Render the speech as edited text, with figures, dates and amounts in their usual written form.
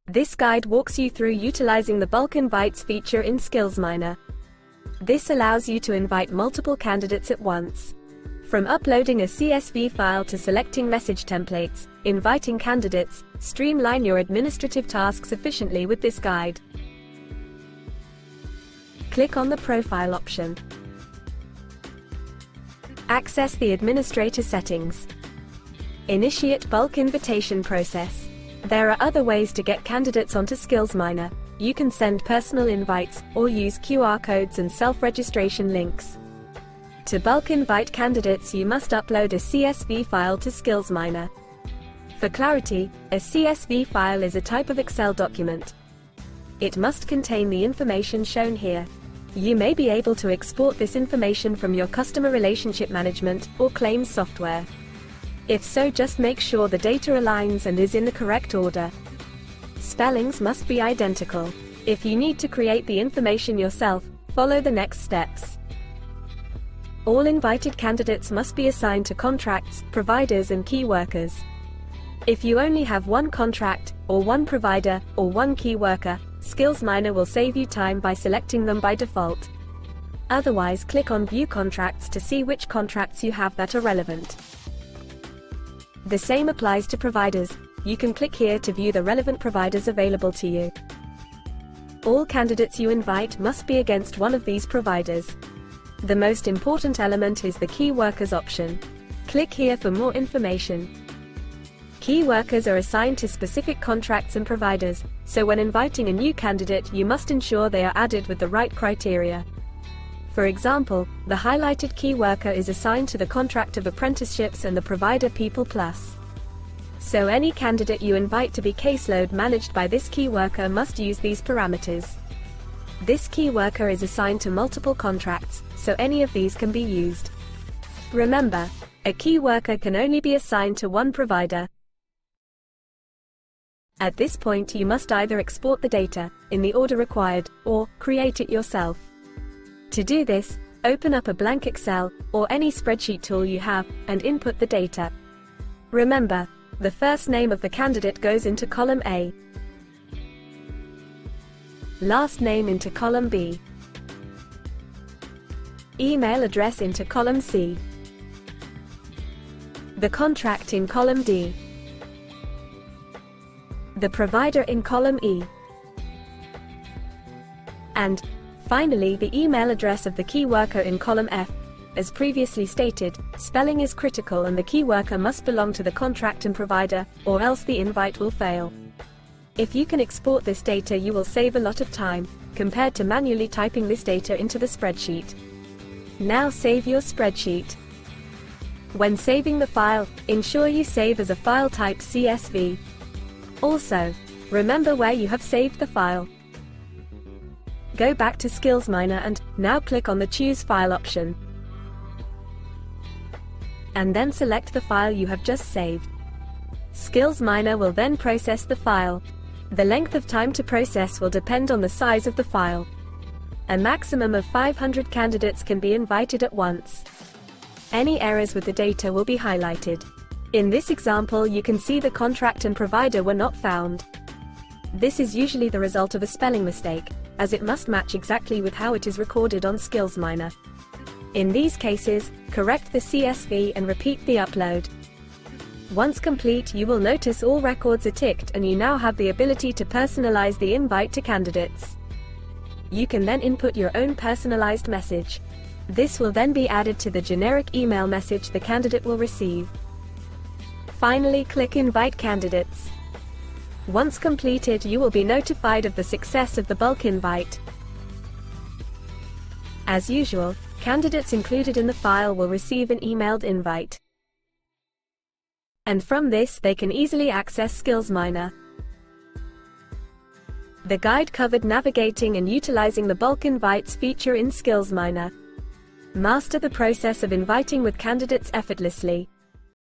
This guide walks you through utilizing the bulk invites feature in SkillsMiner. This allows you to invite multiple candidates at once. From uploading a CSV file to selecting message templates, inviting candidates, streamline your administrative tasks efficiently with this guide. Click on the Profile option. Access the administrator settings. Initiate bulk invitation process. There are other ways to get candidates onto SkillsMiner. You can send personal invites, or use QR codes and self-registration links. To bulk invite candidates, you must upload a CSV file to SkillsMiner. For clarity, a CSV file is a type of Excel document. It must contain the information shown here. You may be able to export this information from your customer relationship management or claims software. If so, just make sure the data aligns and is in the correct order. Spellings must be identical. If you need to create the information yourself, follow the next steps. All invited candidates must be assigned to contracts, providers and key workers. If you only have one contract, or one provider, or one key worker, SkillsMiner will save you time by selecting them by default. Otherwise, click on View Contracts to see which contracts you have that are relevant. The same applies to providers. You can click here to view the relevant providers available to you. All candidates you invite must be against one of these providers. The most important element is the Key Workers option. Click here for more information. Key workers are assigned to specific contracts and providers, so when inviting a new candidate, you must ensure they are added with the right criteria. For example, the highlighted key worker is assigned to the contract of apprenticeships and the provider People Plus. So any candidate you invite to be caseload managed by this key worker must use these parameters. This key worker is assigned to multiple contracts, so any of these can be used. Remember, a key worker can only be assigned to one provider. At this point, you must either export the data, in the order required, or create it yourself. To do this, open up a blank Excel, or any spreadsheet tool you have, and input the data. Remember, the first name of the candidate goes into column A. Last name into column B. Email address into column C. The contract in column D. The provider in column E. And, finally, the email address of the key worker in column F. As previously stated, spelling is critical and the key worker must belong to the contract and provider, or else the invite will fail. If you can export this data, you will save a lot of time, compared to manually typing this data into the spreadsheet. Now save your spreadsheet. When saving the file, ensure you save as a file type CSV. Also, remember where you have saved the file. Go back to SkillsMiner and, now click on the Choose File option. And then select the file you have just saved. SkillsMiner will then process the file. The length of time to process will depend on the size of the file. A maximum of 500 candidates can be invited at once. Any errors with the data will be highlighted. In this example, you can see the contract and provider were not found. This is usually the result of a spelling mistake, as it must match exactly with how it is recorded on SkillsMiner. In these cases, correct the CSV and repeat the upload. Once complete, you will notice all records are ticked and you now have the ability to personalize the invite to candidates. You can then input your own personalized message. This will then be added to the generic email message the candidate will receive. Finally, click Invite Candidates. Once completed, you will be notified of the success of the bulk invite. As usual, candidates included in the file will receive an emailed invite. And from this, they can easily access SkillsMiner. The guide covered navigating and utilizing the bulk invites feature in SkillsMiner. Master the process of inviting with candidates effortlessly.